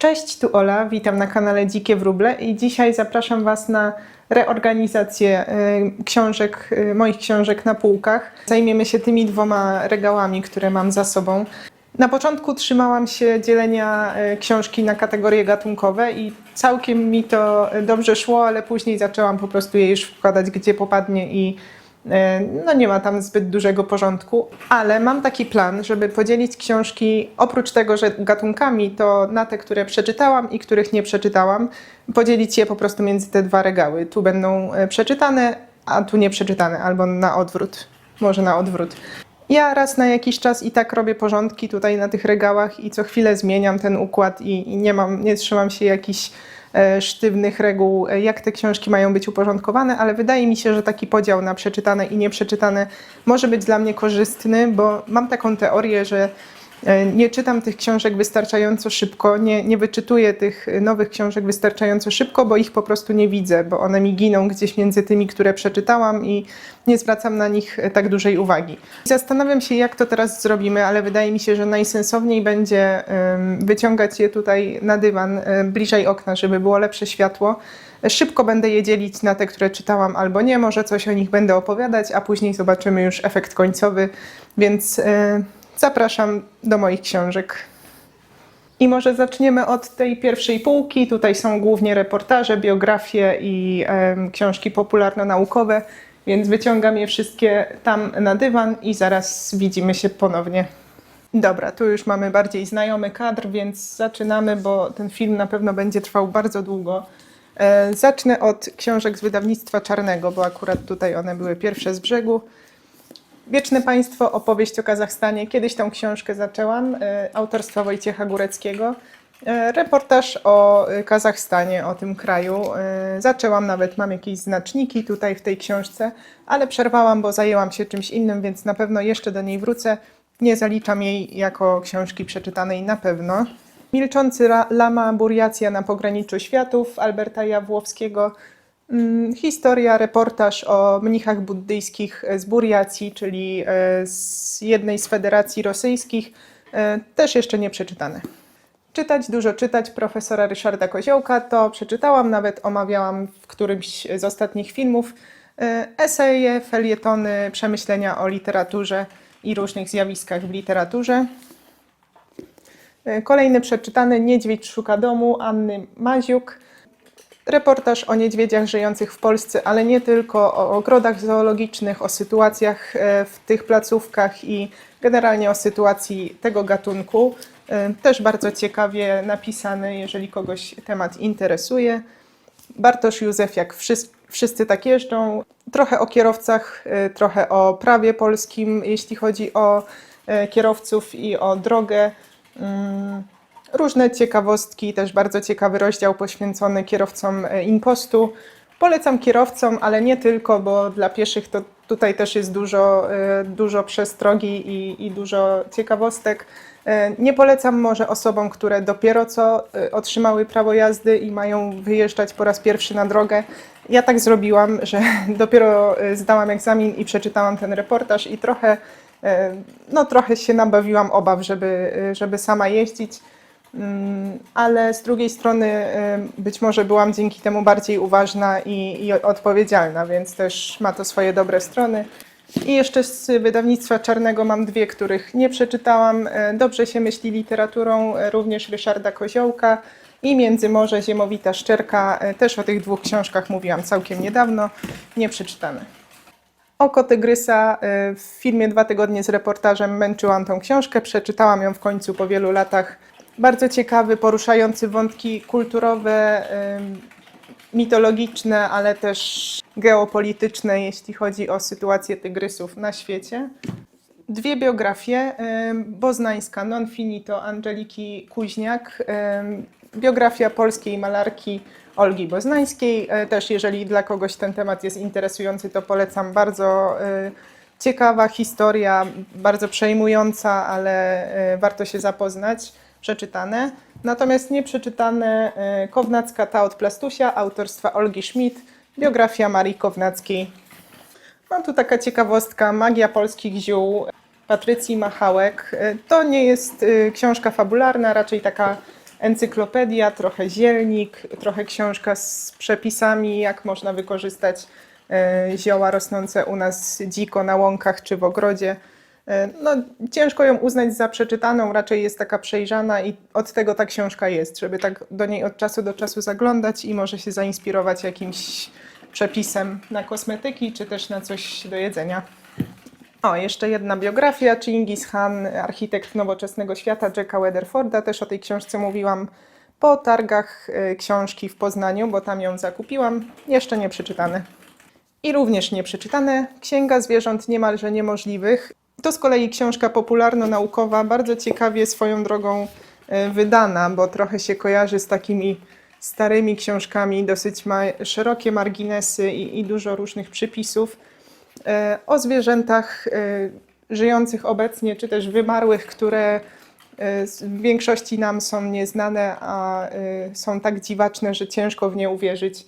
Cześć, tu Ola, witam na kanale Dzikie Wróble i dzisiaj zapraszam Was na reorganizację moich książek na półkach. Zajmiemy się tymi dwoma regałami, które mam za sobą. Na początku trzymałam się dzielenia książki na kategorie gatunkowe i całkiem mi to dobrze szło, ale później zaczęłam po prostu je już wkładać gdzie popadnie i no nie ma tam zbyt dużego porządku, ale mam taki plan, żeby podzielić książki, oprócz tego, że gatunkami, to na te, które przeczytałam i których nie przeczytałam, podzielić je po prostu między te dwa regały. Tu będą przeczytane, a tu nieprzeczytane, albo na odwrót, może na odwrót. Ja raz na jakiś czas i tak robię porządki tutaj na tych regałach i co chwilę zmieniam ten układ i nie trzymam się jakichś sztywnych reguł, jak te książki mają być uporządkowane, ale wydaje mi się, że taki podział na przeczytane i nieprzeczytane może być dla mnie korzystny, bo mam taką teorię, że nie czytam tych książek wystarczająco szybko, nie wyczytuję tych nowych książek wystarczająco szybko, bo ich po prostu nie widzę, bo one mi giną gdzieś między tymi, które przeczytałam i nie zwracam na nich tak dużej uwagi. Zastanawiam się, jak to teraz zrobimy, ale wydaje mi się, że najsensowniej będzie wyciągać je tutaj na dywan, bliżej okna, żeby było lepsze światło. Szybko będę je dzielić na te, które czytałam albo nie, może coś o nich będę opowiadać, a później zobaczymy już efekt końcowy, więc zapraszam do moich książek. I może zaczniemy od tej pierwszej półki. Tutaj są głównie reportaże, biografie i książki popularno-naukowe, więc wyciągam je wszystkie tam na dywan i zaraz widzimy się ponownie. Dobra, tu już mamy bardziej znajomy kadr, więc zaczynamy, bo ten film na pewno będzie trwał bardzo długo. Zacznę od książek z wydawnictwa Czarnego, bo akurat tutaj one były pierwsze z brzegu. Wieczne Państwo, opowieść o Kazachstanie. Kiedyś tą książkę zaczęłam, autorstwa Wojciecha Góreckiego. Reportaż o Kazachstanie, o tym kraju. Zaczęłam, nawet mam jakieś znaczniki tutaj w tej książce, ale przerwałam, bo zajęłam się czymś innym, więc na pewno jeszcze do niej wrócę. Nie zaliczam jej jako książki przeczytanej na pewno. Milczący lama, Burjacja na pograniczu światów Alberta Jawłowskiego. Historia, reportaż o mnichach buddyjskich z Burjacji, czyli z jednej z federacji rosyjskich, też jeszcze nie przeczytane. Czytać, dużo czytać profesora Ryszarda Koziołka, to przeczytałam, nawet omawiałam w którymś z ostatnich filmów. Eseje, felietony, przemyślenia o literaturze i różnych zjawiskach w literaturze. Kolejny przeczytany Niedźwiedź szuka domu Anny Maziuk. Reportaż o niedźwiedziach żyjących w Polsce, ale nie tylko, o ogrodach zoologicznych, o sytuacjach w tych placówkach i generalnie o sytuacji tego gatunku. Też bardzo ciekawie napisany, jeżeli kogoś temat interesuje. Bartosz Józefiak, Wszyscy tak jeżdżą. Trochę o kierowcach, trochę o prawie polskim, jeśli chodzi o kierowców i o drogę. Różne ciekawostki, też bardzo ciekawy rozdział poświęcony kierowcom impostu. Polecam kierowcom, ale nie tylko, bo dla pieszych to tutaj też jest dużo przestrogi i dużo ciekawostek. Nie polecam może osobom, które dopiero co otrzymały prawo jazdy i mają wyjeżdżać po raz pierwszy na drogę. Ja tak zrobiłam, że dopiero zdałam egzamin i przeczytałam ten reportaż i trochę się nabawiłam obaw, żeby sama jeździć. Ale z drugiej strony być może byłam dzięki temu bardziej uważna i odpowiedzialna, więc też ma to swoje dobre strony. I jeszcze z wydawnictwa Czarnego mam dwie, których nie przeczytałam. Dobrze się myśli literaturą, również Ryszarda Koziołka i Międzymorze, Ziemowita Szczerka. Też o tych dwóch książkach mówiłam całkiem niedawno, nie przeczytane. Oko Tygrysa, w filmie 2 tygodnie z reportażem męczyłam tą książkę, przeczytałam ją w końcu po wielu latach. Bardzo ciekawy, poruszający wątki kulturowe, mitologiczne, ale też geopolityczne, jeśli chodzi o sytuację tygrysów na świecie. Dwie biografie. Boznańska, Non finito Angeliki Kuźniak. Biografia polskiej malarki Olgi Boznańskiej. Też jeżeli dla kogoś ten temat jest interesujący, to polecam. Bardzo ciekawa historia, bardzo przejmująca, ale warto się zapoznać. Przeczytane. Natomiast nieprzeczytane Kownacka, ta od Plastusia, autorstwa Olgi Schmidt, biografia Marii Kownackiej. Mam tu taka ciekawostka, Magia polskich ziół Patrycji Machałek. To nie jest książka fabularna, raczej taka encyklopedia, trochę zielnik, trochę książka z przepisami, jak można wykorzystać zioła rosnące u nas dziko na łąkach czy w ogrodzie. No, ciężko ją uznać za przeczytaną, raczej jest taka przejrzana i od tego ta książka jest, żeby tak do niej od czasu do czasu zaglądać i może się zainspirować jakimś przepisem na kosmetyki czy też na coś do jedzenia. O, jeszcze jedna biografia, Chingis Khan, architekt nowoczesnego świata Jacka Weatherforda, też o tej książce mówiłam po targach książki w Poznaniu, bo tam ją zakupiłam, jeszcze nie przeczytane. I również nieprzeczytane Księga zwierząt niemalże niemożliwych. To z kolei książka popularno-naukowa, bardzo ciekawie swoją drogą wydana, bo trochę się kojarzy z takimi starymi książkami, dosyć ma szerokie marginesy i dużo różnych przypisów o zwierzętach żyjących obecnie, czy też wymarłych, które w większości nam są nieznane, a są tak dziwaczne, że ciężko w nie uwierzyć.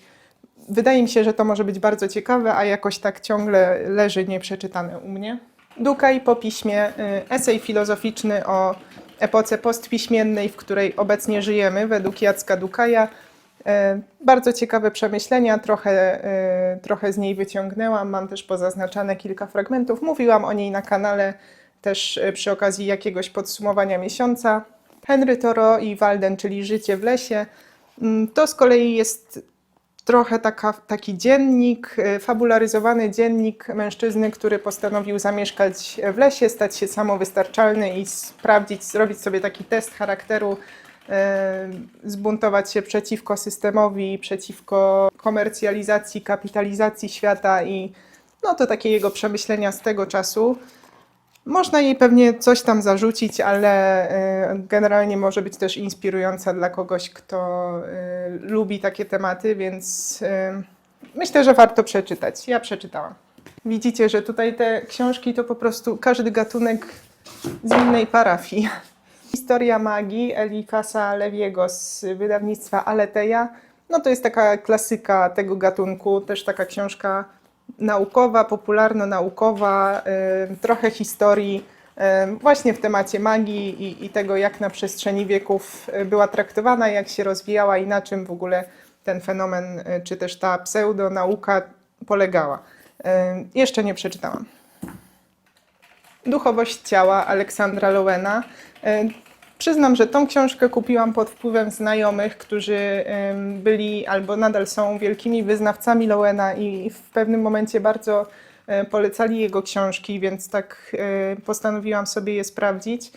Wydaje mi się, że to może być bardzo ciekawe, a jakoś tak ciągle leży nieprzeczytane u mnie. Dukaj po piśmie, esej filozoficzny o epoce postpiśmiennej, w której obecnie żyjemy, według Jacka Dukaja. Bardzo ciekawe przemyślenia, trochę z niej wyciągnęłam, mam też pozaznaczane kilka fragmentów. Mówiłam o niej na kanale też przy okazji jakiegoś podsumowania miesiąca. Henry Thoreau i Walden, czyli Życie w lesie. To z kolei jest trochę taki dziennik, fabularyzowany dziennik mężczyzny, który postanowił zamieszkać w lesie, stać się samowystarczalny i zrobić sobie taki test charakteru, zbuntować się przeciwko systemowi, przeciwko komercjalizacji, kapitalizacji świata i no to takie jego przemyślenia z tego czasu. Można jej pewnie coś tam zarzucić, ale generalnie może być też inspirująca dla kogoś, kto lubi takie tematy, więc myślę, że warto przeczytać. Ja przeczytałam. Widzicie, że tutaj te książki to po prostu każdy gatunek z innej parafii. Historia magii Eliphasa Lewiego z wydawnictwa Aleteia. No to jest taka klasyka tego gatunku, też taka książka naukowa, popularno-naukowa, trochę historii właśnie w temacie magii i tego, jak na przestrzeni wieków była traktowana, jak się rozwijała i na czym w ogóle ten fenomen, czy też ta pseudonauka polegała. Jeszcze nie przeczytałam. Duchowość ciała Aleksandra Lowena. Przyznam, że tą książkę kupiłam pod wpływem znajomych, którzy byli albo nadal są wielkimi wyznawcami Lowena i w pewnym momencie bardzo polecali jego książki, więc tak postanowiłam sobie je sprawdzić.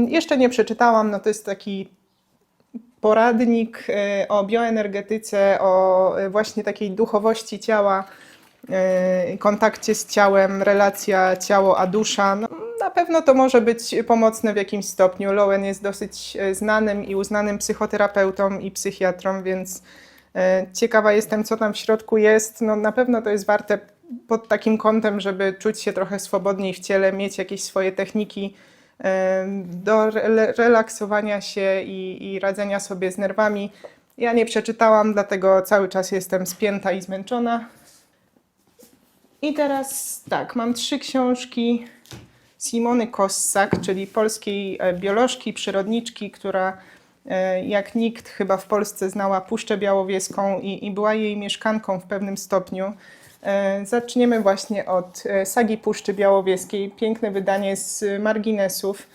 Jeszcze nie przeczytałam, no to jest taki poradnik o bioenergetyce, o właśnie takiej duchowości ciała, kontakcie z ciałem, relacja ciało a dusza. No, na pewno to może być pomocne w jakimś stopniu. Lowen jest dosyć znanym i uznanym psychoterapeutą i psychiatrą, więc ciekawa jestem, co tam w środku jest. No, na pewno to jest warte pod takim kątem, żeby czuć się trochę swobodniej w ciele, mieć jakieś swoje techniki do relaksowania się i radzenia sobie z nerwami. Ja nie przeczytałam, dlatego cały czas jestem spięta i zmęczona. I teraz tak, mam 3 książki Simony Kossak, czyli polskiej biolożki, przyrodniczki, która jak nikt chyba w Polsce znała Puszczę Białowieską i była jej mieszkanką w pewnym stopniu. Zaczniemy właśnie od sagi Puszczy Białowieskiej, piękne wydanie z marginesów.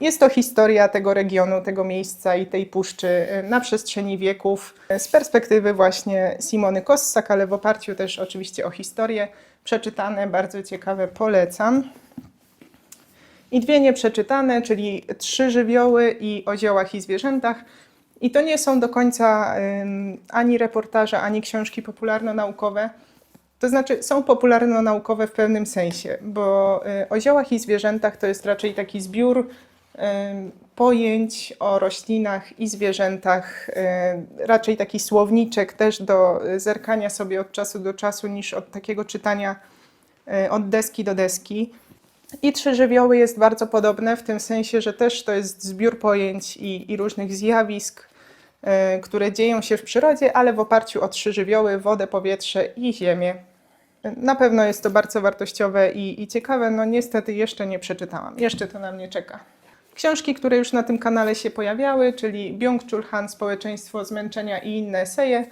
Jest to historia tego regionu, tego miejsca i tej puszczy na przestrzeni wieków z perspektywy właśnie Simony Kossak, ale w oparciu też oczywiście o historię. Przeczytane, bardzo ciekawe, polecam. I 2 nieprzeczytane, czyli 3 żywioły i o ziołach i zwierzętach. I to nie są do końca ani reportaże, ani książki popularno-naukowe. To znaczy są popularno-naukowe w pewnym sensie, bo o ziołach i zwierzętach to jest raczej taki zbiór pojęć o roślinach i zwierzętach, raczej taki słowniczek też do zerkania sobie od czasu do czasu niż od takiego czytania od deski do deski. I 3 żywioły jest bardzo podobne w tym sensie, że też to jest zbiór pojęć i różnych zjawisk, które dzieją się w przyrodzie, ale w oparciu o 3 żywioły, wodę, powietrze i ziemię. Na pewno jest to bardzo wartościowe i ciekawe, no niestety jeszcze nie przeczytałam, jeszcze to na mnie czeka. Książki, które już na tym kanale się pojawiały, czyli Byung-Chul Han, Społeczeństwo zmęczenia i inne eseje.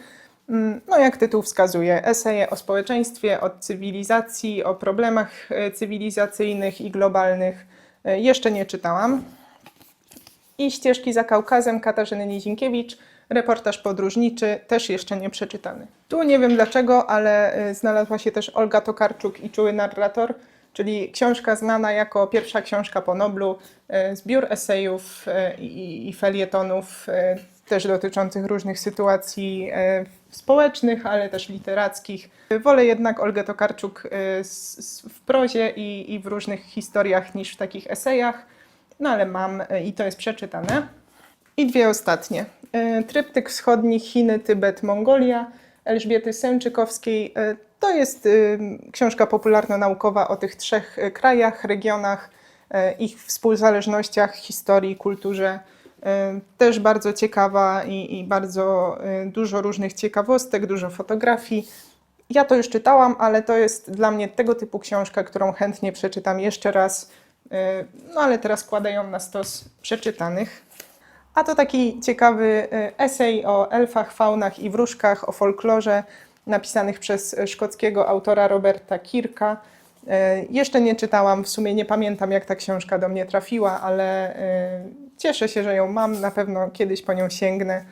No jak tytuł wskazuje, eseje o społeczeństwie, o cywilizacji, o problemach cywilizacyjnych i globalnych. Jeszcze nie czytałam. I Ścieżki za Kaukazem Katarzyny Nizinkiewicz, reportaż podróżniczy, też jeszcze nie przeczytany. Tu nie wiem dlaczego, ale znalazła się też Olga Tokarczuk i Czuły narrator, czyli książka znana jako pierwsza książka po Noblu, zbiór esejów i felietonów, też dotyczących różnych sytuacji społecznych, ale też literackich. Wolę jednak Olgę Tokarczuk w prozie i w różnych historiach niż w takich esejach, no ale mam i to jest przeczytane. I dwie ostatnie. Tryptyk wschodni Chiny, Tybet, Mongolia Elżbiety Sęczykowskiej. To jest książka popularno-naukowa o tych trzech krajach, regionach, ich współzależnościach, historii, kulturze. Też bardzo ciekawa i bardzo dużo różnych ciekawostek, dużo fotografii. Ja to już czytałam, ale to jest dla mnie tego typu książka, którą chętnie przeczytam jeszcze raz. No ale teraz kładę ją na stos przeczytanych. A to taki ciekawy esej o elfach, faunach i wróżkach, o folklorze, napisanych przez szkockiego autora Roberta Kirka. Jeszcze nie czytałam, w sumie nie pamiętam, jak ta książka do mnie trafiła, ale cieszę się, że ją mam, na pewno kiedyś po nią sięgnę.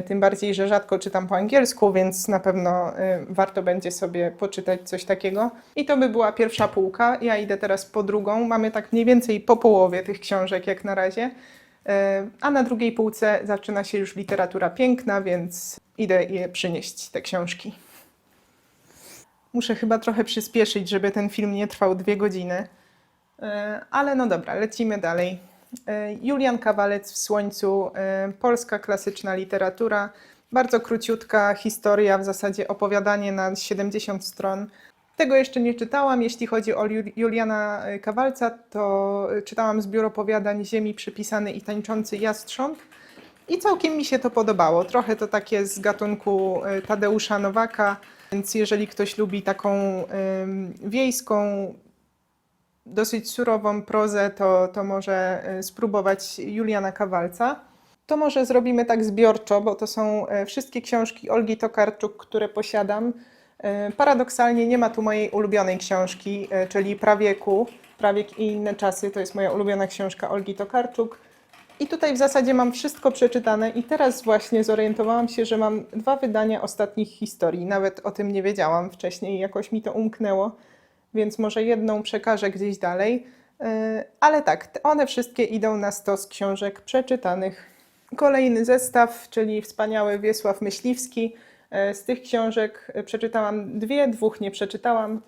Tym bardziej, że rzadko czytam po angielsku, więc na pewno warto będzie sobie poczytać coś takiego. I to by była pierwsza półka. Ja idę teraz po drugą. Mamy tak mniej więcej po połowie tych książek jak na razie. A na drugiej półce zaczyna się już literatura piękna, więc idę je przynieść, te książki. Muszę chyba trochę przyspieszyć, żeby ten film nie trwał 2 godziny. Ale no dobra, lecimy dalej. Julian Kawalec w Słońcu, polska klasyczna literatura. Bardzo króciutka historia, w zasadzie opowiadanie na 70 stron. Tego jeszcze nie czytałam. Jeśli chodzi o Juliana Kawalca, to czytałam zbiór opowiadań Ziemi przypisany i tańczący jastrząb i całkiem mi się to podobało. Trochę to takie z gatunku Tadeusza Nowaka, więc jeżeli ktoś lubi taką wiejską, dosyć surową prozę, to może spróbować Juliana Kawalca. To może zrobimy tak zbiorczo, bo to są wszystkie książki Olgi Tokarczuk, które posiadam. Paradoksalnie nie ma tu mojej ulubionej książki, czyli Prawiek i inne czasy. To jest moja ulubiona książka Olgi Tokarczuk. I tutaj w zasadzie mam wszystko przeczytane i teraz właśnie zorientowałam się, że mam 2 wydania ostatnich historii. Nawet o tym nie wiedziałam wcześniej, jakoś mi to umknęło, więc może jedną przekażę gdzieś dalej. Ale tak, one wszystkie idą na stos książek przeczytanych. Kolejny zestaw, czyli wspaniały Wiesław Myśliwski. Z tych książek przeczytałam 2, 2 nie przeczytałam.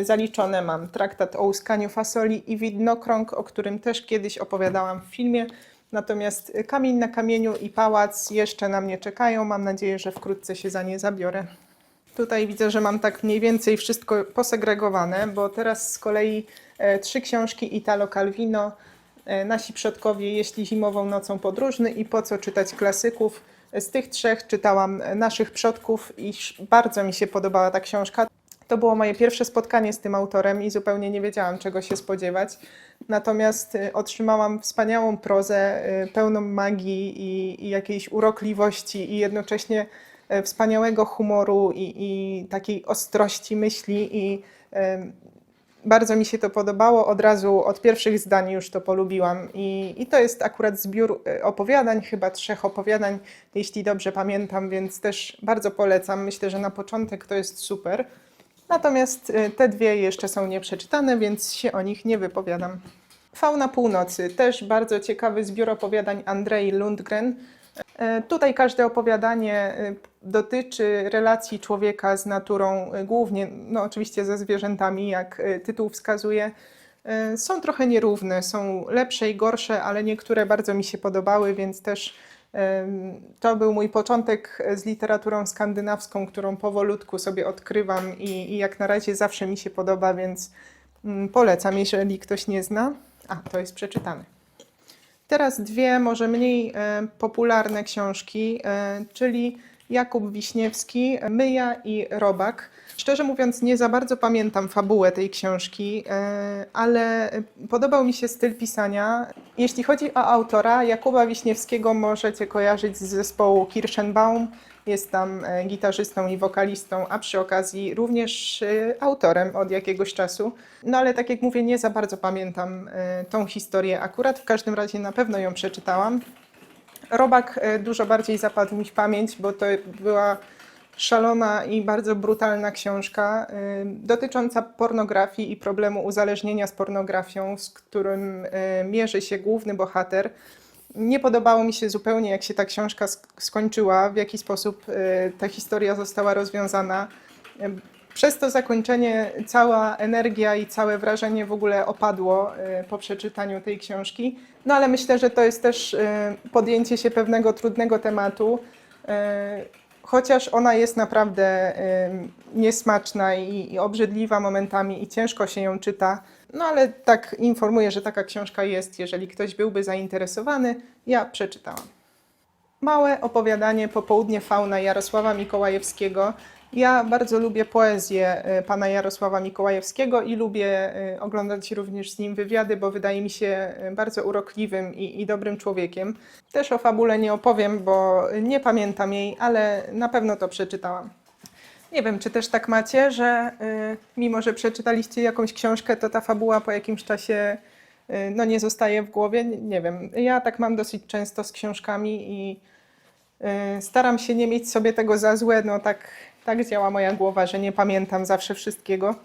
Zaliczone mam Traktat o łuskaniu fasoli i Widnokrąg, o którym też kiedyś opowiadałam w filmie. Natomiast Kamień na kamieniu i Pałac jeszcze na mnie czekają. Mam nadzieję, że wkrótce się za nie zabiorę. Tutaj widzę, że mam tak mniej więcej wszystko posegregowane, bo teraz z kolei 3 książki Italo Calvino, Nasi przodkowie, Jeśli zimową nocą podróżny i Po co czytać klasyków. Z tych 3 czytałam Naszych przodków i bardzo mi się podobała ta książka. To było moje pierwsze spotkanie z tym autorem i zupełnie nie wiedziałam, czego się spodziewać. Natomiast otrzymałam wspaniałą prozę, pełną magii i jakiejś urokliwości i jednocześnie wspaniałego humoru i takiej ostrości myśli i bardzo mi się to podobało. Od razu, od pierwszych zdań już to polubiłam i to jest akurat zbiór opowiadań, chyba 3 opowiadań, jeśli dobrze pamiętam, więc też bardzo polecam. Myślę, że na początek to jest super. Natomiast te 2 jeszcze są nieprzeczytane, więc się o nich nie wypowiadam. Fauna północy, też bardzo ciekawy zbiór opowiadań Andrei Lundgren. Tutaj każde opowiadanie dotyczy relacji człowieka z naturą, głównie, no oczywiście ze zwierzętami, jak tytuł wskazuje. Są trochę nierówne, są lepsze i gorsze, ale niektóre bardzo mi się podobały, więc też to był mój początek z literaturą skandynawską, którą powolutku sobie odkrywam i jak na razie zawsze mi się podoba, więc polecam, jeżeli ktoś nie zna. A, to jest przeczytane. Teraz 2 może mniej popularne książki, czyli Jakub Wiśniewski, Myja i Robak. Szczerze mówiąc, nie za bardzo pamiętam fabułę tej książki, ale podobał mi się styl pisania. Jeśli chodzi o autora, Jakuba Wiśniewskiego możecie kojarzyć z zespołu Kirschenbaum. Jest tam gitarzystą i wokalistą, a przy okazji również autorem od jakiegoś czasu. No ale tak jak mówię, nie za bardzo pamiętam tą historię akurat. W każdym razie na pewno ją przeczytałam. Robak dużo bardziej zapadł mi w pamięć, bo to była szalona i bardzo brutalna książka dotycząca pornografii i problemu uzależnienia z pornografią, z którym mierzy się główny bohater. Nie podobało mi się zupełnie, jak się ta książka skończyła, w jaki sposób ta historia została rozwiązana. Przez to zakończenie cała energia i całe wrażenie w ogóle opadło po przeczytaniu tej książki. No ale myślę, że to jest też podjęcie się pewnego trudnego tematu, chociaż ona jest naprawdę niesmaczna i obrzydliwa momentami i ciężko się ją czyta. No ale tak informuję, że taka książka jest, jeżeli ktoś byłby zainteresowany, ja przeczytałam. Małe opowiadanie Popołudnie Fauna Jarosława Mikołajewskiego. Ja bardzo lubię poezję pana Jarosława Mikołajewskiego i lubię oglądać również z nim wywiady, bo wydaje mi się bardzo urokliwym i dobrym człowiekiem. Też o fabule nie opowiem, bo nie pamiętam jej, ale na pewno to przeczytałam. Nie wiem, czy też tak macie, że mimo, że przeczytaliście jakąś książkę, to ta fabuła po jakimś czasie no, nie zostaje w głowie. Nie wiem, ja tak mam dosyć często z książkami i staram się nie mieć sobie tego za złe, no tak działa moja głowa, że nie pamiętam zawsze wszystkiego.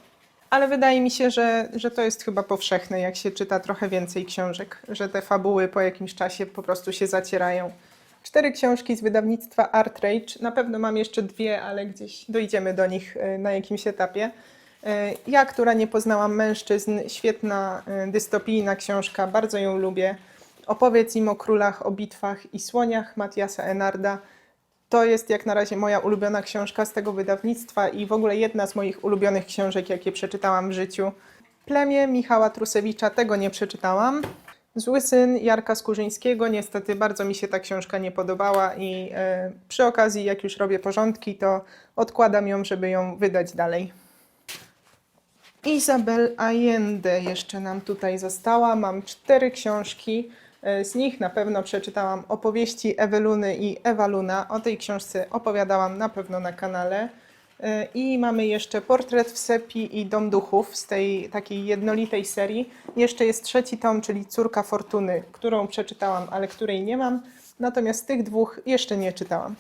Ale wydaje mi się, że to jest chyba powszechne, jak się czyta trochę więcej książek, że te fabuły po jakimś czasie po prostu się zacierają. 4 książki z wydawnictwa ArtRage. Na pewno mam jeszcze 2, ale gdzieś dojdziemy do nich na jakimś etapie. Ja, która nie poznałam mężczyzn, świetna dystopijna książka, bardzo ją lubię. Opowiedz im o królach, o bitwach i słoniach Matiasa Enarda. To jest jak na razie moja ulubiona książka z tego wydawnictwa i w ogóle jedna z moich ulubionych książek, jakie przeczytałam w życiu. Plemię Michała Trusewicza, tego nie przeczytałam. Zły syn Jarka Skurzyńskiego, niestety bardzo mi się ta książka nie podobała i przy okazji, jak już robię porządki, to odkładam ją, żeby ją wydać dalej. Isabel Allende jeszcze nam tutaj została. Mam 4 książki. Z nich na pewno przeczytałam opowieści Eweluny i Ewa Luna. O tej książce opowiadałam na pewno na kanale. I mamy jeszcze Portret w sepi i Dom duchów z tej takiej jednolitej serii. Jeszcze jest 3 tom, czyli Córka Fortuny, którą przeczytałam, ale której nie mam. Natomiast tych 2 jeszcze nie czytałam.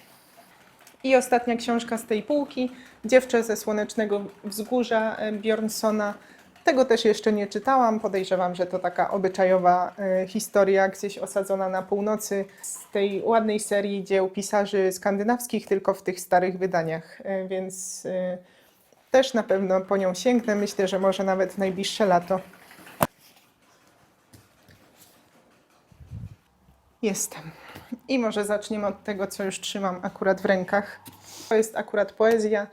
I ostatnia książka z tej półki, Dziewczę ze Słonecznego Wzgórza Bjornsona. Tego też jeszcze nie czytałam. Podejrzewam, że to taka obyczajowa historia gdzieś osadzona na północy z tej ładnej serii dzieł pisarzy skandynawskich, tylko w tych starych wydaniach. Więc też na pewno po nią sięgnę. Myślę, że może nawet w najbliższe lato. Jestem. I może zaczniemy od tego, co już trzymam akurat w rękach. To jest akurat poezja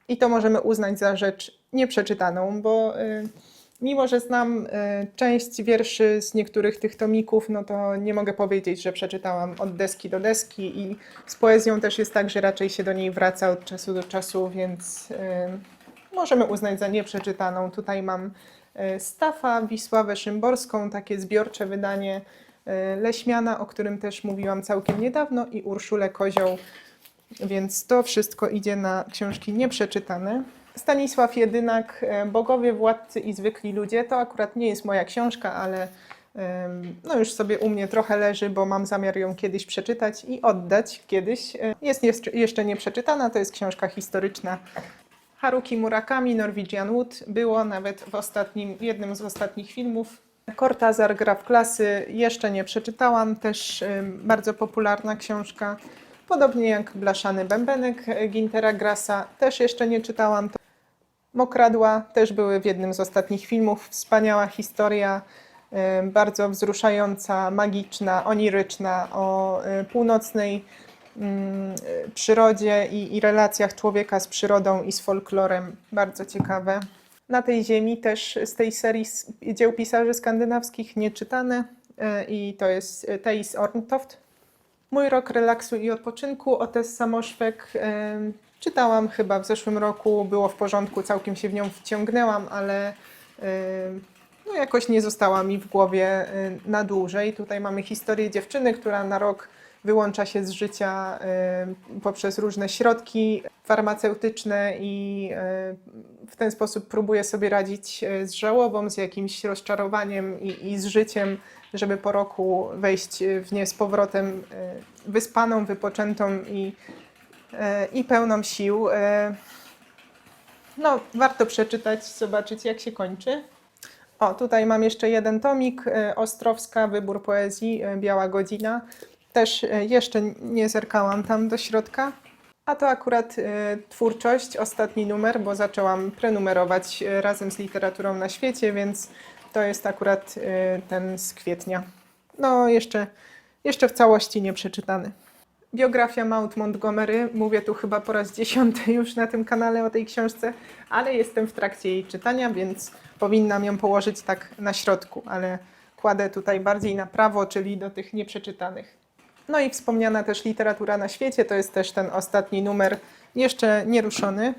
i to możemy uznać za rzecz nieprzeczytaną, bo mimo, że znam część wierszy z niektórych tych tomików, no to nie mogę powiedzieć, że przeczytałam od deski do deski i z poezją też jest tak, że raczej się do niej wraca od czasu do czasu, więc możemy uznać za nieprzeczytaną. Tutaj mam Stafa, Wisławę Szymborską, takie zbiorcze wydanie, Leśmiana, o którym też mówiłam całkiem niedawno, i Urszulę Kozioł, więc to wszystko idzie na książki nieprzeczytane. Stanisław Jedynak, Bogowie, Władcy i Zwykli Ludzie. To akurat nie jest moja książka, ale no już sobie u mnie trochę leży, bo mam zamiar ją kiedyś przeczytać i oddać kiedyś. Jest jeszcze nieprzeczytana, to jest książka historyczna. Haruki Murakami, Norwegian Wood, było nawet w jednym z ostatnich filmów. Cortázar, Graf Klasy, jeszcze nie przeczytałam, też bardzo popularna książka. Podobnie jak Blaszany Bębenek Güntera Grassa, też jeszcze nie czytałam. Mokradła też były w jednym z ostatnich filmów. Wspaniała historia, bardzo wzruszająca, magiczna, oniryczna, o północnej przyrodzie i relacjach człowieka z przyrodą i z folklorem. Bardzo ciekawe. Na tej ziemi też z tej serii dzieł pisarzy skandynawskich nieczytane i to jest Theis Orntoft. Mój rok relaksu i odpoczynku, Otessa Moszwek. Czytałam chyba w zeszłym roku, było w porządku, całkiem się w nią wciągnęłam, ale no jakoś nie została mi w głowie na dłużej. Tutaj mamy historię dziewczyny, która na rok wyłącza się z życia poprzez różne środki farmaceutyczne i w ten sposób próbuje sobie radzić z żałobą, z jakimś rozczarowaniem i z życiem, żeby po roku wejść w nie z powrotem wyspaną, wypoczętą i pełną sił. No, warto przeczytać, zobaczyć jak się kończy. O, tutaj mam jeszcze jeden tomik, Ostrowska, Wybór poezji, Biała godzina. Też jeszcze nie zerkałam tam do środka. A to akurat twórczość, ostatni numer, bo zaczęłam prenumerować razem z Literaturą na świecie, więc to jest akurat ten z kwietnia. No, jeszcze w całości nie przeczytany. Biografia Maud Montgomery. Mówię tu chyba po raz 10 już na tym kanale o tej książce, ale jestem w trakcie jej czytania, więc powinnam ją położyć tak na środku, ale kładę tutaj bardziej na prawo, czyli do tych nieprzeczytanych. No i wspomniana też Literatura na świecie, to jest też ten ostatni numer, jeszcze nieruszony.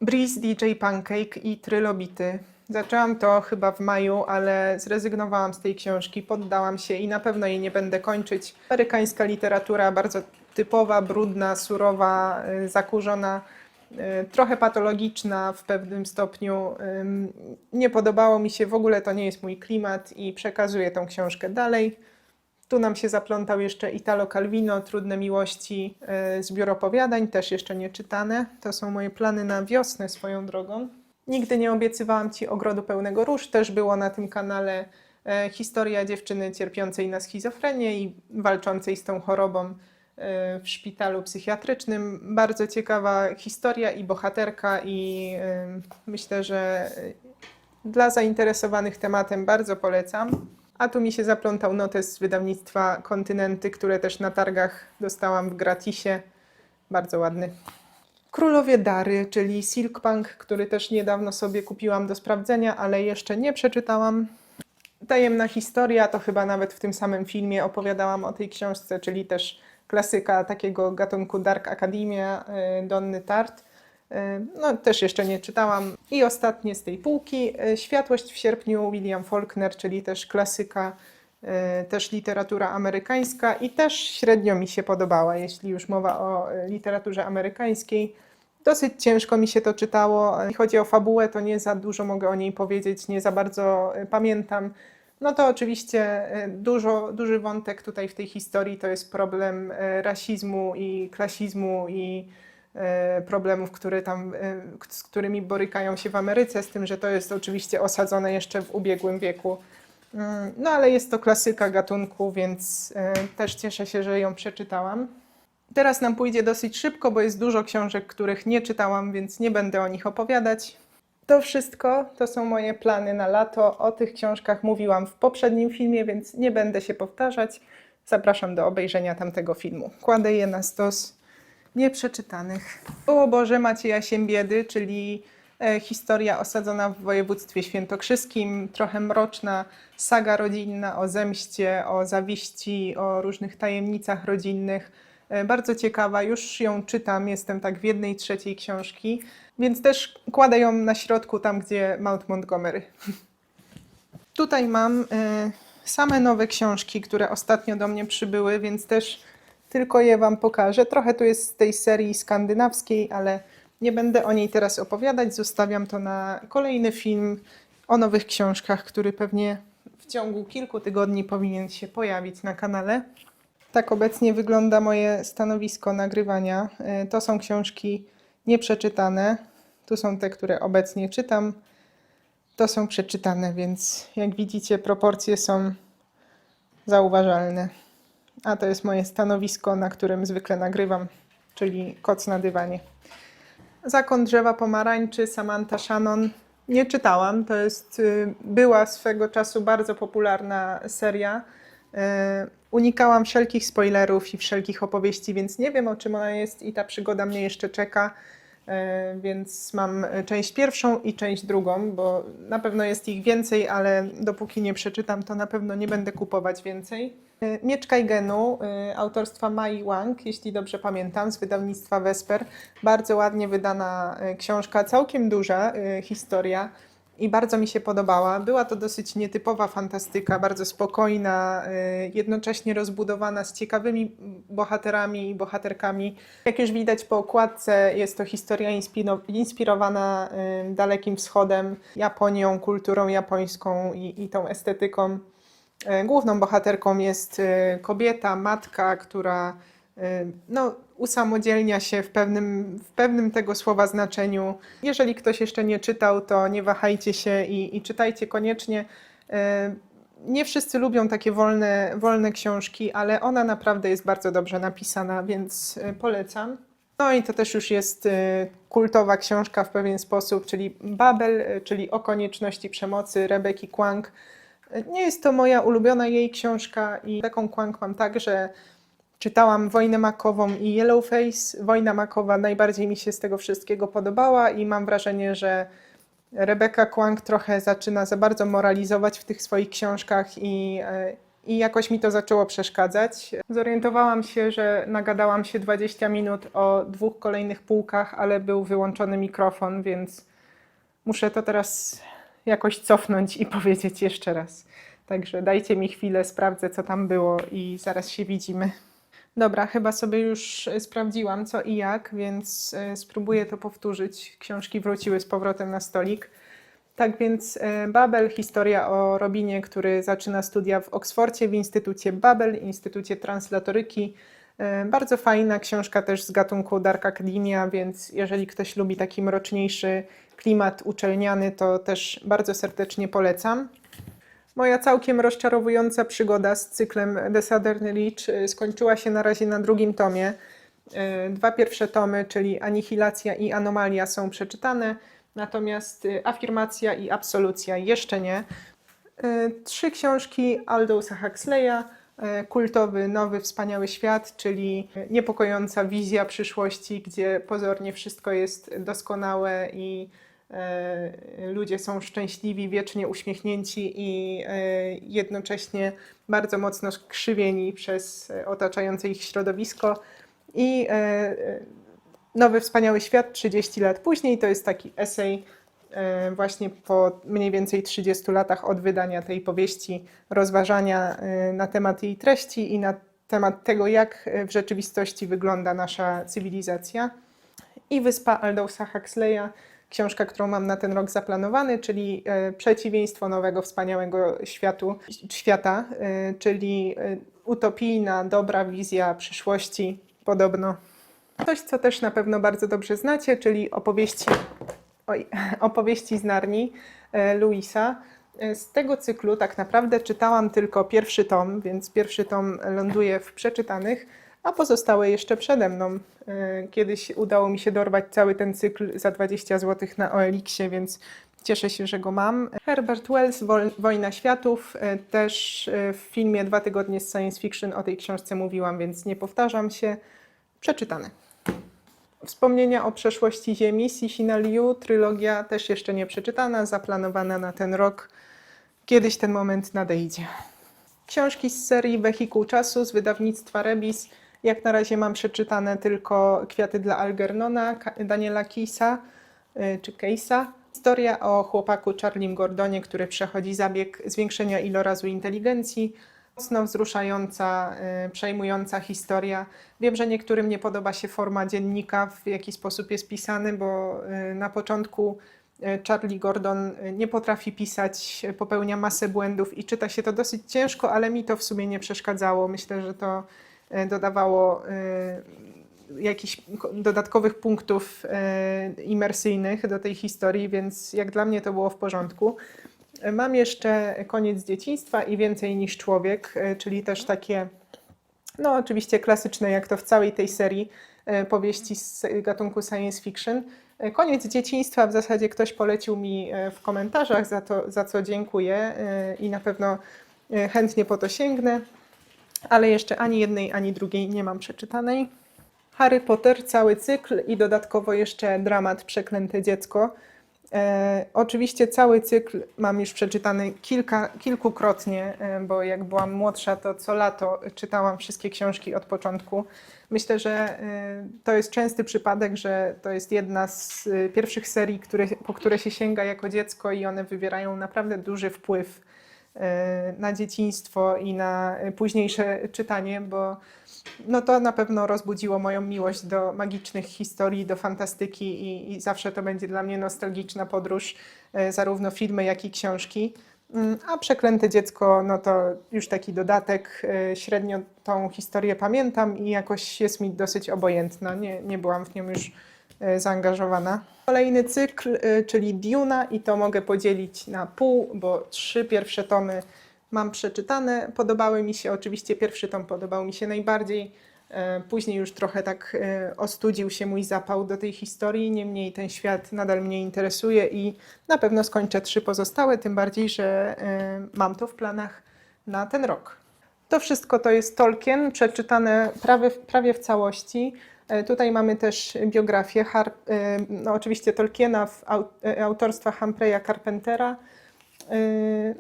Breeze, DJ Pancake i Trylobity. Zaczęłam to chyba w maju, ale zrezygnowałam z tej książki, poddałam się i na pewno jej nie będę kończyć. Amerykańska literatura, bardzo typowa, brudna, surowa, zakurzona, trochę patologiczna w pewnym stopniu. Nie podobało mi się, w ogóle to nie jest mój klimat i przekazuję tą książkę dalej. Tu nam się zaplątał jeszcze Italo Calvino, Trudne miłości, zbiór opowiadań, też jeszcze nie czytane. To są moje plany na wiosnę swoją drogą. Nigdy nie obiecywałam Ci ogrodu pełnego róż, też było na tym kanale historia dziewczyny cierpiącej na schizofrenię i walczącej z tą chorobą w szpitalu psychiatrycznym. Bardzo ciekawa historia i bohaterka i myślę, że dla zainteresowanych tematem bardzo polecam. A tu mi się zaplątał notes z wydawnictwa Kontynenty, które też na targach dostałam w gratisie. Bardzo ładny. Królowie Dary, czyli Silkpunk, który też niedawno sobie kupiłam do sprawdzenia, ale jeszcze nie przeczytałam. Tajemna historia, to chyba nawet w tym samym filmie opowiadałam o tej książce, czyli też klasyka takiego gatunku Dark Academia, Donny Tart. No, też jeszcze nie czytałam. I ostatnie z tej półki, Światłość w sierpniu, William Faulkner, czyli też klasyka, też literatura amerykańska i też średnio mi się podobała, jeśli już mowa o literaturze amerykańskiej. Dosyć ciężko mi się to czytało. Jeśli chodzi o fabułę, to nie za dużo mogę o niej powiedzieć, nie za bardzo pamiętam. No to oczywiście duży wątek tutaj w tej historii to jest problem rasizmu i klasizmu i problemów, z którymi borykają się w Ameryce, z tym, że to jest oczywiście osadzone jeszcze w ubiegłym wieku. No ale jest to klasyka gatunku, więc też cieszę się, że ją przeczytałam. Teraz nam pójdzie dosyć szybko, bo jest dużo książek, których nie czytałam, więc nie będę o nich opowiadać. To wszystko, to są moje plany na lato. O tych książkach mówiłam w poprzednim filmie, więc nie będę się powtarzać. Zapraszam do obejrzenia tamtego filmu. Kładę je na stos nieprzeczytanych. O Boże, Macieja Siembiedy, czyli historia osadzona w województwie świętokrzyskim, trochę mroczna, saga rodzinna o zemście, o zawiści, o różnych tajemnicach rodzinnych. Bardzo ciekawa, już ją czytam, jestem tak w 1/3 książki, więc też kładę ją na środku, tam gdzie Maud Montgomery. Tutaj mam same nowe książki, które ostatnio do mnie przybyły, więc też tylko je Wam pokażę. Trochę tu jest z tej serii skandynawskiej, ale nie będę o niej teraz opowiadać. Zostawiam to na kolejny film o nowych książkach, który pewnie w ciągu kilku tygodni powinien się pojawić na kanale. Tak obecnie wygląda moje stanowisko nagrywania. To są książki nieprzeczytane. Tu są te, które obecnie czytam. To są przeczytane, więc jak widzicie, proporcje są zauważalne. A to jest moje stanowisko, na którym zwykle nagrywam, czyli koc na dywanie. Zakon drzewa pomarańczy, Samantha Shannon. Nie czytałam, to jest, była swego czasu bardzo popularna seria. Unikałam wszelkich spoilerów i wszelkich opowieści, więc nie wiem, o czym ona jest i ta przygoda mnie jeszcze czeka. Więc mam część pierwszą i część drugą, bo na pewno jest ich więcej, ale dopóki nie przeczytam, to na pewno nie będę kupować więcej. Miecz Kaigenu autorstwa Mai Wang, jeśli dobrze pamiętam, z wydawnictwa Vesper. Bardzo ładnie wydana książka, całkiem duża historia i bardzo mi się podobała. Była to dosyć nietypowa fantastyka, bardzo spokojna, jednocześnie rozbudowana z ciekawymi bohaterami i bohaterkami. Jak już widać po okładce, jest to historia inspirowana Dalekim Wschodem, Japonią, kulturą japońską i tą estetyką. Główną bohaterką jest kobieta, matka, która usamodzielnia się w pewnym tego słowa znaczeniu. Jeżeli ktoś jeszcze nie czytał, to nie wahajcie się i czytajcie koniecznie. Nie wszyscy lubią takie wolne książki, ale ona naprawdę jest bardzo dobrze napisana, więc polecam. No i to też już jest kultowa książka w pewien sposób, czyli Babel, czyli O konieczności przemocy Rebeki Kwang. Nie jest to moja ulubiona jej książka i taką Kwang mam tak, że czytałam Wojnę makową i Yellowface. Wojna makowa najbardziej mi się z tego wszystkiego podobała i mam wrażenie, że Rebeka Kwang trochę zaczyna za bardzo moralizować w tych swoich książkach i jakoś mi to zaczęło przeszkadzać. Zorientowałam się, że nagadałam się 20 minut o 2 kolejnych półkach, ale był wyłączony mikrofon, więc muszę to teraz jakoś cofnąć i powiedzieć jeszcze raz. Także dajcie mi chwilę, sprawdzę co tam było i zaraz się widzimy. Dobra, chyba sobie już sprawdziłam co i jak, więc spróbuję to powtórzyć. Książki wróciły z powrotem na stolik. Tak więc Babel, historia o Robinie, który zaczyna studia w Oksfordzie w Instytucie Babel, Instytucie Translatoryki. Bardzo fajna książka też z gatunku Dark Academia, więc jeżeli ktoś lubi taki mroczniejszy klimat uczelniany, to też bardzo serdecznie polecam. Moja całkiem rozczarowująca przygoda z cyklem The Southern Reach skończyła się na razie na 2. tomie. 2 pierwsze tomy, czyli Anihilacja i Anomalia są przeczytane, natomiast Afirmacja i Absolucja jeszcze nie. 3 książki Aldousa Huxleya, kultowy, nowy, wspaniały świat, czyli niepokojąca wizja przyszłości, gdzie pozornie wszystko jest doskonałe i ludzie są szczęśliwi, wiecznie uśmiechnięci i jednocześnie bardzo mocno skrzywieni przez otaczające ich środowisko. I Nowy Wspaniały Świat 30 lat później to jest taki esej właśnie po mniej więcej 30 latach od wydania tej powieści, rozważania na temat jej treści i na temat tego, jak w rzeczywistości wygląda nasza cywilizacja. I Wyspa Aldousa Huxleya, książka, którą mam na ten rok zaplanowany, czyli Przeciwieństwo nowego, wspaniałego świata, czyli utopijna, dobra wizja przyszłości, podobno. Coś, co też na pewno bardzo dobrze znacie, czyli opowieści z Narni Lewisa. Z tego cyklu tak naprawdę czytałam tylko 1. tom, więc 1. tom ląduje w przeczytanych, a pozostałe jeszcze przede mną. Kiedyś udało mi się dorwać cały ten cykl za 20 zł na OLX-ie, więc cieszę się, że go mam. Herbert Wells, Wojna światów, też w filmie 2 tygodnie z science fiction o tej książce mówiłam, więc nie powtarzam się. Przeczytane. Wspomnienia o przeszłości Ziemi, Cixin Liu, trylogia też jeszcze nie przeczytana, zaplanowana na ten rok. Kiedyś ten moment nadejdzie. Książki z serii Wehikuł Czasu z wydawnictwa Rebis. Jak na razie mam przeczytane tylko Kwiaty dla Algernona, Daniela Keyesa, czy Case'a. Historia o chłopaku Charlim Gordonie, który przechodzi zabieg zwiększenia ilorazu inteligencji. Mocno wzruszająca, przejmująca historia. Wiem, że niektórym nie podoba się forma dziennika, w jaki sposób jest pisany, bo na początku Charlie Gordon nie potrafi pisać, popełnia masę błędów i czyta się to dosyć ciężko, ale mi to w sumie nie przeszkadzało. Myślę, że to dodawało jakichś dodatkowych punktów imersyjnych do tej historii, więc jak dla mnie to było w porządku. Mam jeszcze Koniec dzieciństwa i Więcej niż człowiek, czyli też takie, no oczywiście klasyczne, jak to w całej tej serii powieści z gatunku science fiction. Koniec dzieciństwa w zasadzie ktoś polecił mi w komentarzach, za co dziękuję i na pewno chętnie po to sięgnę, ale jeszcze ani jednej, ani drugiej nie mam przeczytanej. Harry Potter, cały cykl i dodatkowo jeszcze dramat Przeklęte dziecko. Oczywiście cały cykl mam już przeczytany kilkukrotnie, bo jak byłam młodsza, to co lato czytałam wszystkie książki od początku. Myślę, że to jest częsty przypadek, że to jest jedna z pierwszych serii, po które się sięga jako dziecko i one wywierają naprawdę duży wpływ na dzieciństwo i na późniejsze czytanie, bo no to na pewno rozbudziło moją miłość do magicznych historii, do fantastyki i zawsze to będzie dla mnie nostalgiczna podróż, zarówno filmy, jak i książki. A Przeklęte dziecko, no to już taki dodatek, średnio tą historię pamiętam i jakoś jest mi dosyć obojętna, nie byłam w nią już zaangażowana. Kolejny cykl, czyli Duna i to mogę podzielić na pół, bo 3 pierwsze tomy mam przeczytane. Podobały mi się, oczywiście pierwszy tom podobał mi się najbardziej. Później już trochę tak ostudził się mój zapał do tej historii, niemniej ten świat nadal mnie interesuje i na pewno skończę 3 pozostałe, tym bardziej, że mam to w planach na ten rok. To wszystko to jest Tolkien, przeczytane prawie w całości. Tutaj mamy też biografię, no oczywiście Tolkiena autorstwa Humphreya Carpentera.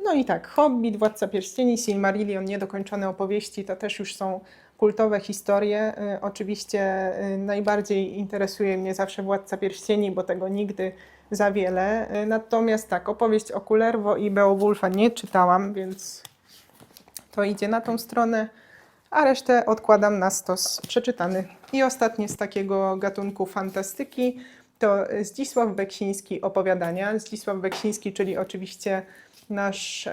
No i tak, Hobbit, Władca Pierścieni, Silmarillion, niedokończone opowieści, to też już są kultowe historie. Oczywiście najbardziej interesuje mnie zawsze Władca Pierścieni, bo tego nigdy za wiele. Natomiast tak, opowieść o Kullervo i Beowulfa nie czytałam, więc to idzie na tą stronę, a resztę odkładam na stos przeczytany. I ostatnie z takiego gatunku fantastyki to Zdzisław Beksiński, opowiadania. Zdzisław Beksiński, czyli oczywiście nasz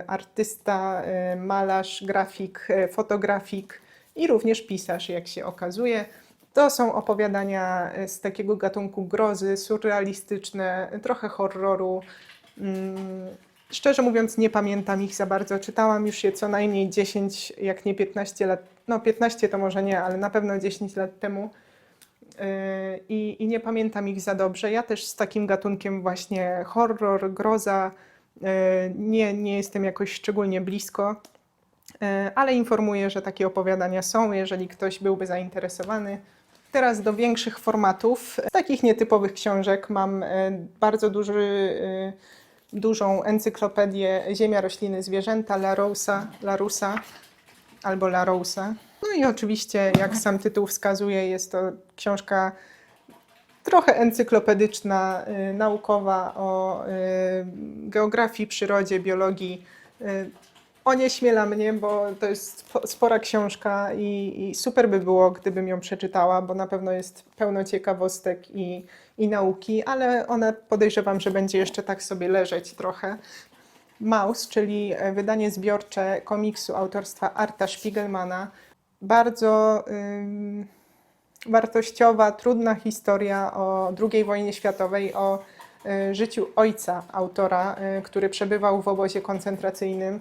artysta, malarz, grafik, fotografik i również pisarz, jak się okazuje. To są opowiadania z takiego gatunku grozy, surrealistyczne, trochę horroru. Szczerze mówiąc, nie pamiętam ich za bardzo. Czytałam już je co najmniej 10, jak nie 15 lat. No 15 to może nie, ale na pewno 10 lat temu. I nie pamiętam ich za dobrze. Ja też z takim gatunkiem właśnie horror, groza nie jestem jakoś szczególnie blisko, ale informuję, że takie opowiadania są, jeżeli ktoś byłby zainteresowany. Teraz do większych formatów. Z takich nietypowych książek mam bardzo dużą encyklopedię Ziemia, rośliny, zwierzęta Laroussa albo Laroussa. No i oczywiście, jak sam tytuł wskazuje, jest to książka trochę encyklopedyczna, naukowa o geografii, przyrodzie, biologii. Onieśmiela mnie, bo to jest spora książka i super by było, gdybym ją przeczytała, bo na pewno jest pełno ciekawostek i nauki, ale ona podejrzewam, że będzie jeszcze tak sobie leżeć trochę. Maus, czyli wydanie zbiorcze komiksu autorstwa Arta Spiegelmana. Bardzo wartościowa, trudna historia o II wojnie światowej, o życiu ojca autora, który przebywał w obozie koncentracyjnym.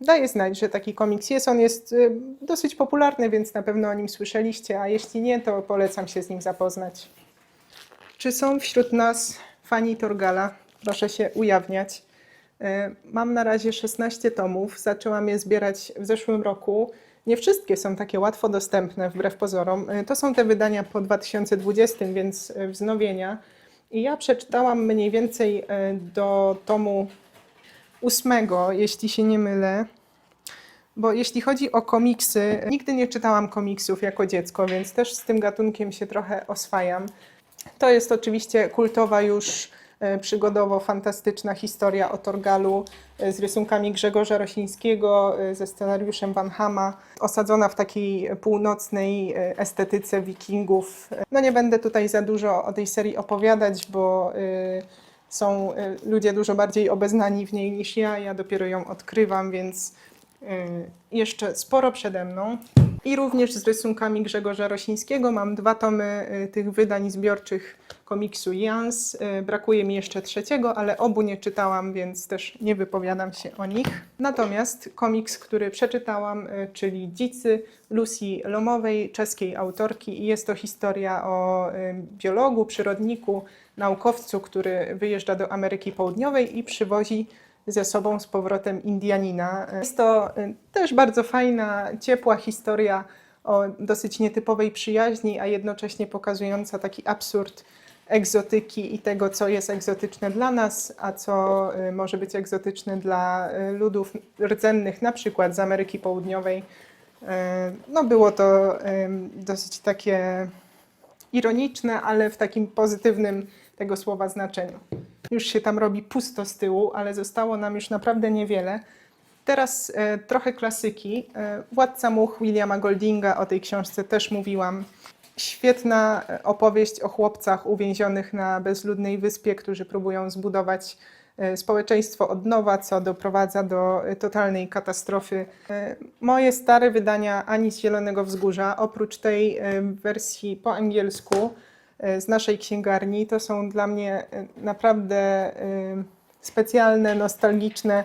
Daje znać, że taki komiks jest. On jest dosyć popularny, więc na pewno o nim słyszeliście, a jeśli nie, to polecam się z nim zapoznać. Czy są wśród nas fani Torgala? Proszę się ujawniać. Mam na razie 16 tomów, zaczęłam je zbierać w zeszłym roku. Nie wszystkie są takie łatwo dostępne, wbrew pozorom. To są te wydania po 2020, więc wznowienia. I ja przeczytałam mniej więcej do tomu 8, jeśli się nie mylę. Bo jeśli chodzi o komiksy, nigdy nie czytałam komiksów jako dziecko, więc też z tym gatunkiem się trochę oswajam. To jest oczywiście kultowa już przygodowo-fantastyczna historia o Torgalu z rysunkami Grzegorza Rosińskiego, ze scenariuszem Van Hama, osadzona w takiej północnej estetyce wikingów. No nie będę tutaj za dużo o tej serii opowiadać, bo są ludzie dużo bardziej obeznani w niej niż ja dopiero ją odkrywam, więc jeszcze sporo przede mną. I również z rysunkami Grzegorza Rosińskiego. Mam 2 tomy tych wydań zbiorczych komiksu Jans. Brakuje mi jeszcze 3, ale obu nie czytałam, więc też nie wypowiadam się o nich. Natomiast komiks, który przeczytałam, czyli Dzicy Lucy Lomowej, czeskiej autorki. I jest to historia o biologu, przyrodniku, naukowcu, który wyjeżdża do Ameryki Południowej i przywozi ze sobą z powrotem Indianina. Jest to też bardzo fajna, ciepła historia o dosyć nietypowej przyjaźni, a jednocześnie pokazująca taki absurd egzotyki i tego, co jest egzotyczne dla nas, a co może być egzotyczne dla ludów rdzennych, na przykład z Ameryki Południowej. No było to dosyć takie ironiczne, ale w takim pozytywnym tego słowa znaczeniu. Już się tam robi pusto z tyłu, ale zostało nam już naprawdę niewiele. Teraz trochę klasyki. Władca much Williama Goldinga, o tej książce też mówiłam. Świetna opowieść o chłopcach uwięzionych na bezludnej wyspie, którzy próbują zbudować społeczeństwo od nowa, co doprowadza do totalnej katastrofy. Moje stare wydania Ani z Zielonego Wzgórza, oprócz tej wersji po angielsku z naszej księgarni, to są dla mnie naprawdę specjalne, nostalgiczne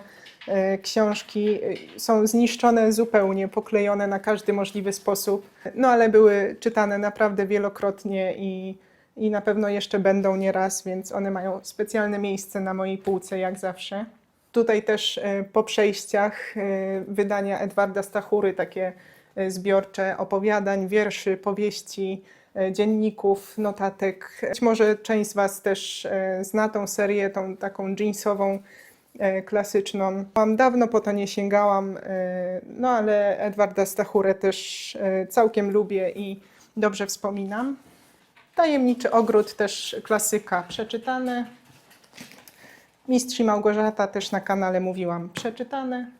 książki. Są zniszczone zupełnie, poklejone na każdy możliwy sposób, no ale były czytane naprawdę wielokrotnie i na pewno jeszcze będą nieraz, więc one mają specjalne miejsce na mojej półce, jak zawsze. Tutaj też po przejściach wydania Edwarda Stachury, takie zbiorcze opowiadań, wierszy, powieści, dzienników, notatek. Być może część z Was też zna tą serię, tą taką jeansową, klasyczną. Dawno po to nie sięgałam, no ale Edwarda Stachurę też całkiem lubię i dobrze wspominam. Tajemniczy Ogród, też klasyka, przeczytane. Mistrz i Małgorzata, też na kanale mówiłam, przeczytane.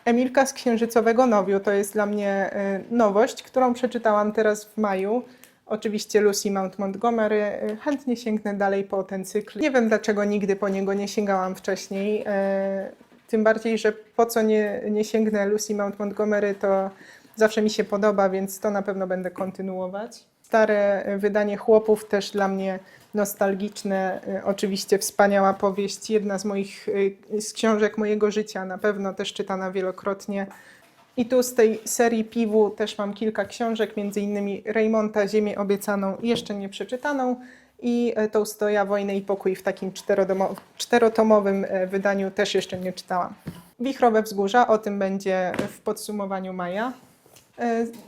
Emilka z Księżycowego Nowiu to jest dla mnie nowość, którą przeczytałam teraz w maju. Oczywiście Lucy Maud Montgomery. Chętnie sięgnę dalej po ten cykl. Nie wiem, dlaczego nigdy po niego nie sięgałam wcześniej. Tym bardziej, że po co nie sięgnę Lucy Maud Montgomery, to zawsze mi się podoba, więc to na pewno będę kontynuować. Stare wydanie Chłopów też dla mnie nostalgiczne. Oczywiście wspaniała powieść, jedna z książek mojego życia, na pewno też czytana wielokrotnie. I tu z tej serii Piwu też mam kilka książek, między innymi Reymonta, Ziemię obiecaną, jeszcze nie przeczytaną, i Tołstoja, Wojnę i pokój w takim czterotomowym wydaniu też jeszcze nie czytałam. Wichrowe Wzgórza, o tym będzie w podsumowaniu maja.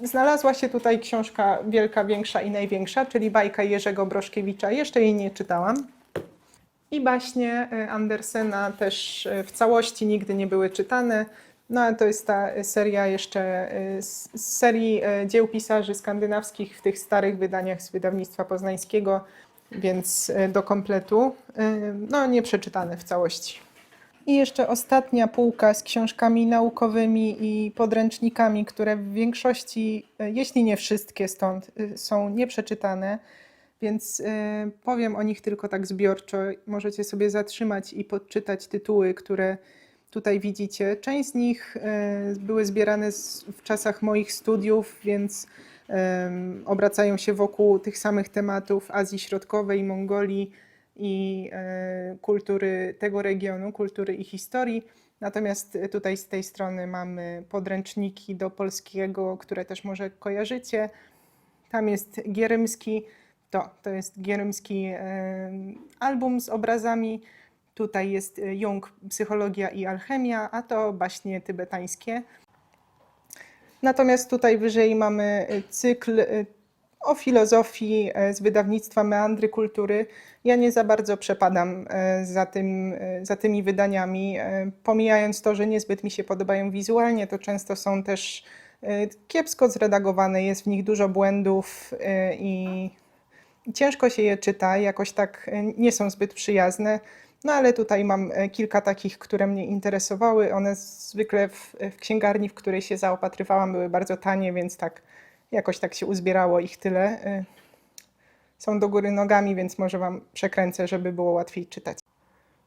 Znalazła się tutaj książka Wielka, Większa i Największa, czyli bajka Jerzego Broszkiewicza, jeszcze jej nie czytałam. I baśnie Andersena też w całości nigdy nie były czytane. No ale to jest ta seria jeszcze z serii dzieł pisarzy skandynawskich w tych starych wydaniach z wydawnictwa poznańskiego, więc do kompletu, no nie w całości. I jeszcze ostatnia półka z książkami naukowymi i podręcznikami, które w większości, jeśli nie wszystkie stąd, są nieprzeczytane, więc powiem o nich tylko tak zbiorczo. Możecie sobie zatrzymać i podczytać tytuły, które tutaj widzicie. Część z nich były zbierane w czasach moich studiów, więc obracają się wokół tych samych tematów Azji Środkowej, Mongolii i kultury tego regionu, kultury i historii. Natomiast tutaj z tej strony mamy podręczniki do polskiego, które też może kojarzycie. Tam jest Gierymski, to jest Gierymski album z obrazami. Tutaj jest Jung, Psychologia i Alchemia, a to baśnie tybetańskie. Natomiast tutaj wyżej mamy cykl o filozofii z wydawnictwa Meandry Kultury. Ja nie za bardzo przepadam za tymi wydaniami. Pomijając to, że niezbyt mi się podobają wizualnie, to często są też kiepsko zredagowane, jest w nich dużo błędów i ciężko się je czyta, jakoś tak nie są zbyt przyjazne. No ale tutaj mam kilka takich, które mnie interesowały. One zwykle w księgarni, w której się zaopatrywałam, były bardzo tanie, więc tak jakoś tak się uzbierało ich tyle. Są do góry nogami, więc może Wam przekręcę, żeby było łatwiej czytać.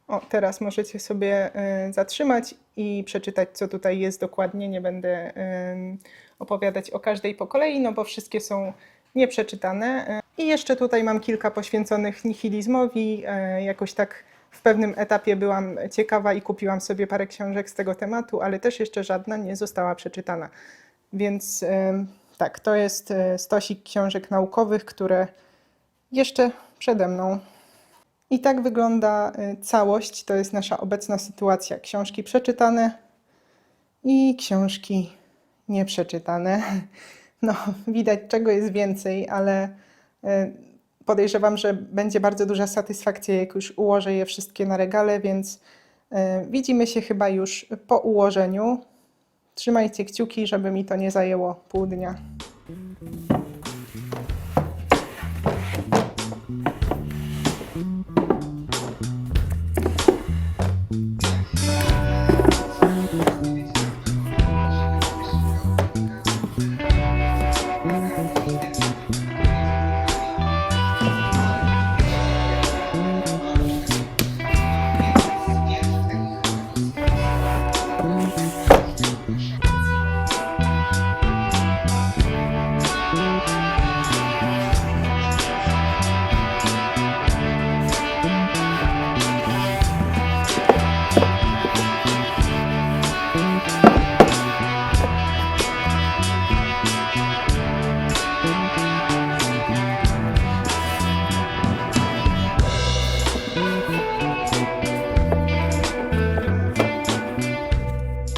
O, teraz możecie sobie zatrzymać i przeczytać, co tutaj jest dokładnie. Nie będę opowiadać o każdej po kolei, no bo wszystkie są nieprzeczytane. I jeszcze tutaj mam kilka poświęconych nihilizmowi. Jakoś tak w pewnym etapie byłam ciekawa i kupiłam sobie parę książek z tego tematu, ale też jeszcze żadna nie została przeczytana. Więc tak, to jest stosik książek naukowych, które jeszcze przede mną. I tak wygląda całość, to jest nasza obecna sytuacja. Książki przeczytane i książki nieprzeczytane. No, widać, czego jest więcej, ale Podejrzewam, że będzie bardzo duża satysfakcja, jak już ułożę je wszystkie na regale, więc widzimy się chyba już po ułożeniu. Trzymajcie kciuki, żeby mi to nie zajęło pół dnia.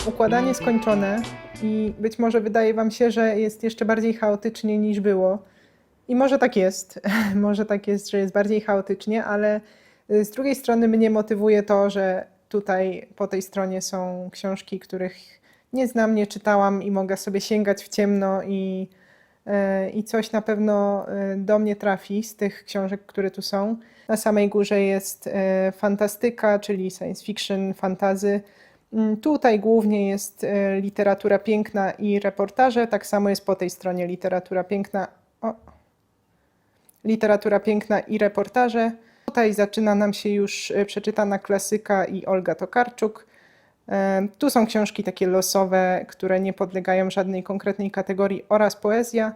Układanie skończone i być może wydaje Wam się, że jest jeszcze bardziej chaotycznie niż było. I może tak jest, może tak jest, że jest bardziej chaotycznie, ale z drugiej strony mnie motywuje to, że tutaj po tej stronie są książki, których nie znam, nie czytałam i mogę sobie sięgać w ciemno i coś na pewno do mnie trafi z tych książek, które tu są. Na samej górze jest fantastyka, czyli science fiction, fantasy. Tutaj głównie jest literatura piękna i reportaże, tak samo jest po tej stronie literatura piękna. Literatura piękna i reportaże. Tutaj zaczyna nam się już przeczytana klasyka i Olga Tokarczuk. Tu są książki takie losowe, które nie podlegają żadnej konkretnej kategorii oraz poezja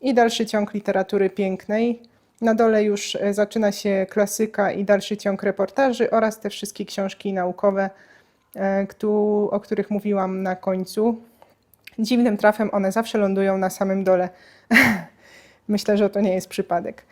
i dalszy ciąg literatury pięknej. Na dole już zaczyna się klasyka i dalszy ciąg reportaży oraz te wszystkie książki naukowe, o których mówiłam na końcu. Dziwnym trafem one zawsze lądują na samym dole. Myślę, że to nie jest przypadek.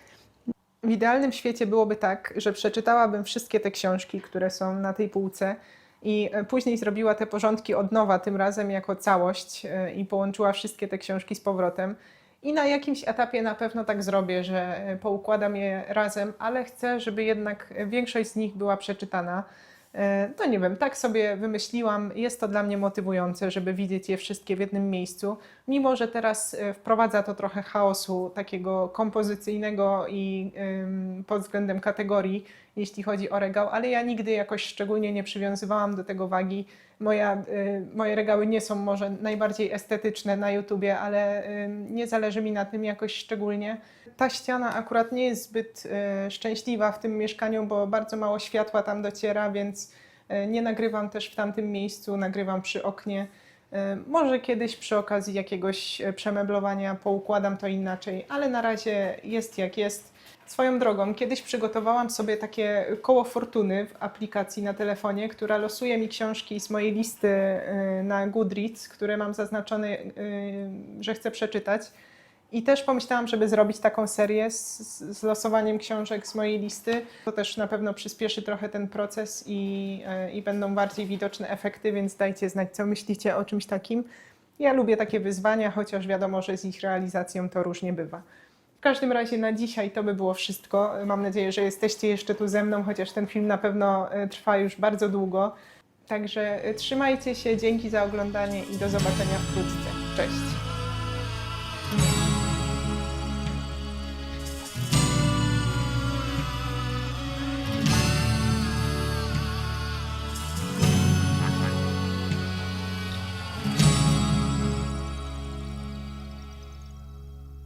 W idealnym świecie byłoby tak, że przeczytałabym wszystkie te książki, które są na tej półce i później zrobiła te porządki od nowa, tym razem jako całość i połączyła wszystkie te książki z powrotem. I na jakimś etapie na pewno tak zrobię, że poukładam je razem, ale chcę, żeby jednak większość z nich była przeczytana. No nie wiem, tak sobie wymyśliłam, jest to dla mnie motywujące, żeby widzieć je wszystkie w jednym miejscu, mimo że teraz wprowadza to trochę chaosu takiego kompozycyjnego i pod względem kategorii, jeśli chodzi o regał, ale ja nigdy jakoś szczególnie nie przywiązywałam do tego wagi. Moje regały nie są może najbardziej estetyczne na YouTubie, ale nie zależy mi na tym jakoś szczególnie. Ta ściana akurat nie jest zbyt szczęśliwa w tym mieszkaniu, bo bardzo mało światła tam dociera, więc nie nagrywam też w tamtym miejscu, nagrywam przy oknie. Może kiedyś przy okazji jakiegoś przemeblowania poukładam to inaczej, ale na razie jest jak jest. Swoją drogą, kiedyś przygotowałam sobie takie koło fortuny w aplikacji na telefonie, która losuje mi książki z mojej listy na Goodreads, które mam zaznaczone, że chcę przeczytać. I też pomyślałam, żeby zrobić taką serię z losowaniem książek z mojej listy. To też na pewno przyspieszy trochę ten proces i będą bardziej widoczne efekty, więc dajcie znać, co myślicie o czymś takim. Ja lubię takie wyzwania, chociaż wiadomo, że z ich realizacją to różnie bywa. W każdym razie na dzisiaj to by było wszystko. Mam nadzieję, że jesteście jeszcze tu ze mną, chociaż ten film na pewno trwa już bardzo długo. Także trzymajcie się, dzięki za oglądanie i do zobaczenia wkrótce. Cześć!